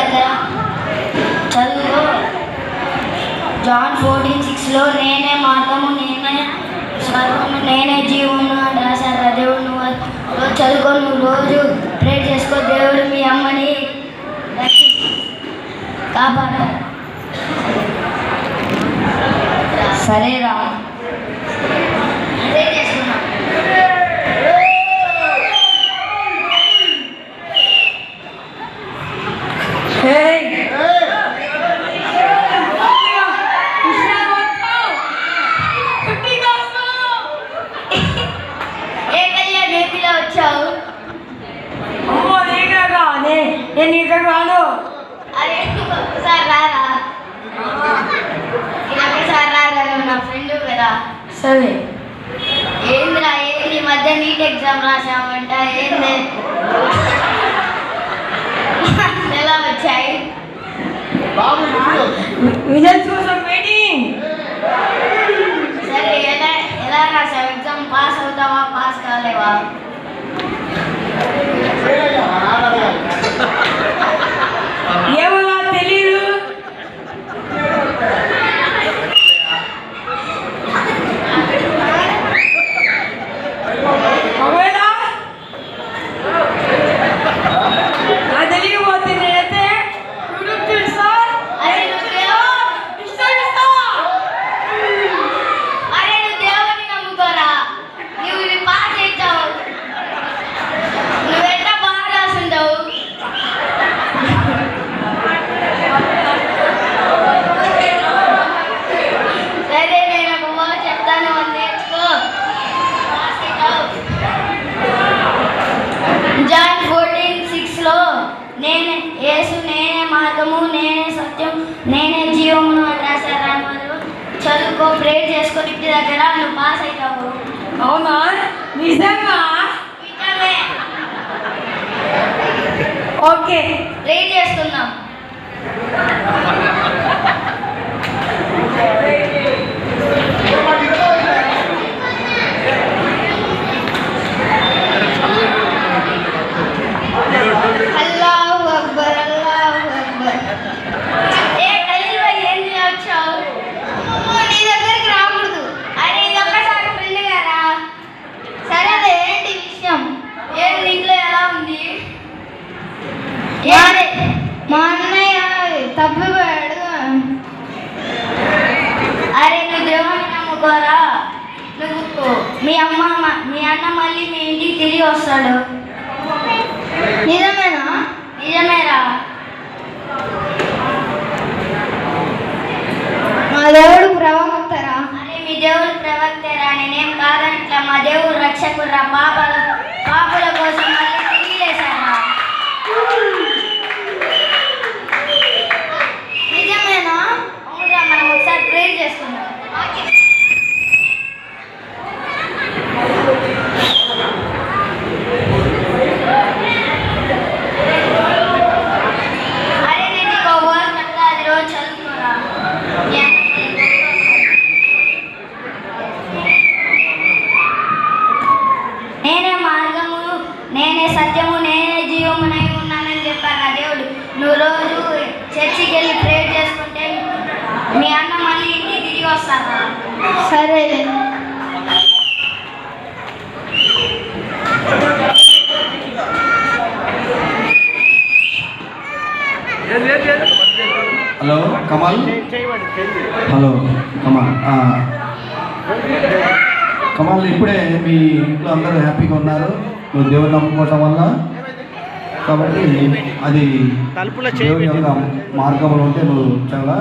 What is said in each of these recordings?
దగ్గర చదువు జాన్ 14:6 నేనే మార్గము నేనే సర్వము నేనే జీవము అని రాశారు. దేవుడు నువ్వు చదువుకో, నువ్వు రోజు ప్రేర్ చేసుకో, దేవుడు మీ అమ్మని కాపాడతాడు. సరేరా అదే చేసుకున్నా. వచ్చావు నేను ఇక్కడ రాను. అరే ఒకసారి రారా, ఒకసారి రారా, నా ఫ్రెండ్ కదా. సరే. ఏంద్రా ఏంది మధ్య నీట్ ఎగ్జామ్ రాసామంట, ఏంది ఎలా వచ్చాయి? రిజల్ట్స్ కోసం వెయిటింగ్. సరే ఎలా రాసావు ఎగ్జామ్? పాస్ అవుతావా, పాస్ కాలేవా? ఏమో తెలీదు. తెలియకపోతే నేనైతే జాన్ 14:6 నేనే యేసు, నేనే మార్గము, నేనే సత్యం, నేనే జీవమును అని రాశారా. చదువుకో, ప్రేర్ చేసుకో, ఇంటి దగ్గర నువ్వు పాస్ అవుతావు. అవునా? నిజంగా? ఓకే, ప్రేర్ చేస్తున్నాం. అల్లాహు అక్బర్, అల్లాహు అక్బర్. ఏ ఖలీల్ భాయ్ ఏంది వచ్చావు? నీ దగ్గరికి రాకూడదు. అరే ఇది ఒక్కసారి ఫ్రెండ్ గారా. సరేలే, ఏంటి విషయం? ఏంటి ఇంట్లో ఎలా ఉంది? మా అన్నయ్య తప్పిపోయాడు. అరే నువ్వు దేవుని నమ్ముకోరా. నువ్వు మీ అన్న మళ్ళీ మీ ఇంటికి తిరిగి వస్తాడు. నిజమేనా? నిజమేరా. మా దేవుడు ప్రవక్తరా? అరే మీ దేవుడు ప్రవక్తరా, నేనేం కాదనట్లా. మా దేవుడు రక్షకురా, పాపుల కోసం మళ్ళీ తిరిగి లేసారా. నిజమేనా? అవునురా, మనం ఒకసారి ప్రేర్ చేసుకుందాం. అరే నేను నీకు ఒక వర్డ్ చెప్తా, అది రోజు చదువుకోరా. నేనే మార్గము, నేనే సత్యము, నేనే జీవమునై ఉన్నానని చెప్పారు నా దేవుడు. నువ్వు రోజు చర్చికి వెళ్ళి ప్రేర్ చేసుకుంటే మీ అన్న మళ్ళీ ఇంటికి తిరిగి వస్తారా. సరేలే. హలో కమల్. హలో కమల్. కమల్, ఇప్పుడే మీ ఇంట్లో అందరూ హ్యాపీగా ఉన్నారు నువ్వు దేవుని నమ్ముకోవటం వల్ల. కాబట్టి అది దేవుని యొక్క మార్గంలో ఉంటే నువ్వు చాలా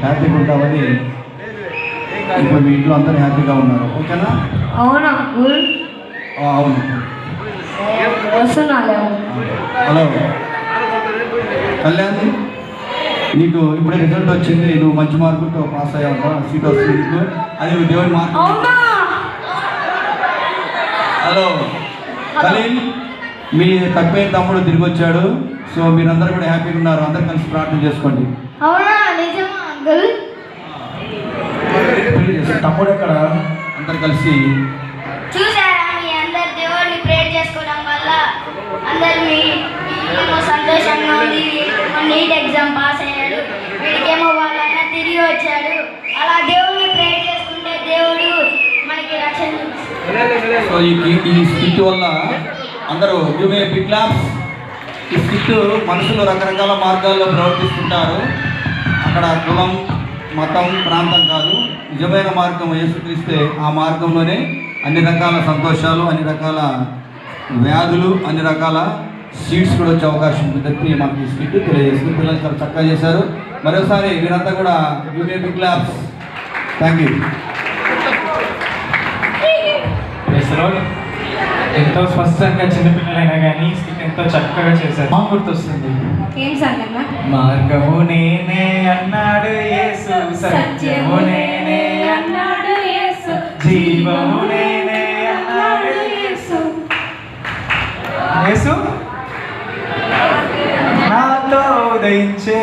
హ్యాపీగా ఉంటావని ఇప్పుడు మీ ఇంట్లో అందరూ హ్యాపీగా ఉన్నారు. ఓకేనా? అవునా? అవును. వస్తున్నాలే. హలో కళ్యాణ్, నీకు ఇప్పుడే రిజల్ట్ వచ్చింది. నువ్వు మంచి మార్కులతో పాస్ అయ్యావు, సీట్ వస్తుంది నీకు. అది నువ్వు దేవుని మార్కు. హలో ఖలీల్, మీ తప్పిన తమ్ముడు తిరిగి వచ్చాడు. సో మీరందరూ కూడా హ్యాపీగా ఉన్నారు. అందరు కలిసి ప్రార్థన చేసుకోండి. అవునా? నిజమా అంకుల్? తమ్ముడు ఎక్కడ? అందరు కలిసి చూసారా, మీ అందరు దేవుడిని ప్రేర్ చేసుకోవడం వల్ల అందరు మీ వీడికేమో సంతోషంగా ఉంది, నీట్ ఎగ్జామ్ పాస్ అయ్యాడు, వీడికేమో వాళ్ళ ఆయన తిరిగి వచ్చాడు. అలా దేవుడిని ప్రే చేసుకుంటే దేవుడు మనకి రక్షణ చూపిస్తాడు. సో ఈ స్కిట్ వల్ల అందరూ యుమే బిగ్ క్లాప్స్. ఈ స్కిట్ మనుషులు రకరకాల మార్గాల్లో ప్రవర్తిస్తుంటారు. అక్కడ కులం, మతం, ప్రాంతం కాదు, నిజమైన మార్గం యేసుక్రీస్తే. ఆ మార్గంలోనే అన్ని రకాల సంతోషాలు, అన్ని రకాల వ్యాధులు, అన్ని రకాల సీట్స్ కూడా వచ్చే అవకాశం ఉంటుందని మనకి స్కిట్ తెలియజేస్తుంది. పిల్లలు చాలా చక్కగా చేశారు. మరోసారి మీరంతా కూడా యుమే బిగ్ క్లాప్స్. Thank you. ఎంతో స్పష్టంగా చిన్నపిల్లలైనా కానీ స్కిట్ ఎంతో చక్కగా చేశారు. మా గుర్తొస్తుంది, ఏం సంగతి? మార్గము నేనే అన్నాడు యేసు, సత్యము నేనే అన్నాడు యేసు, జీవము నేనే అన్నాడు యేసు. యేసు నాతో ఉదయించే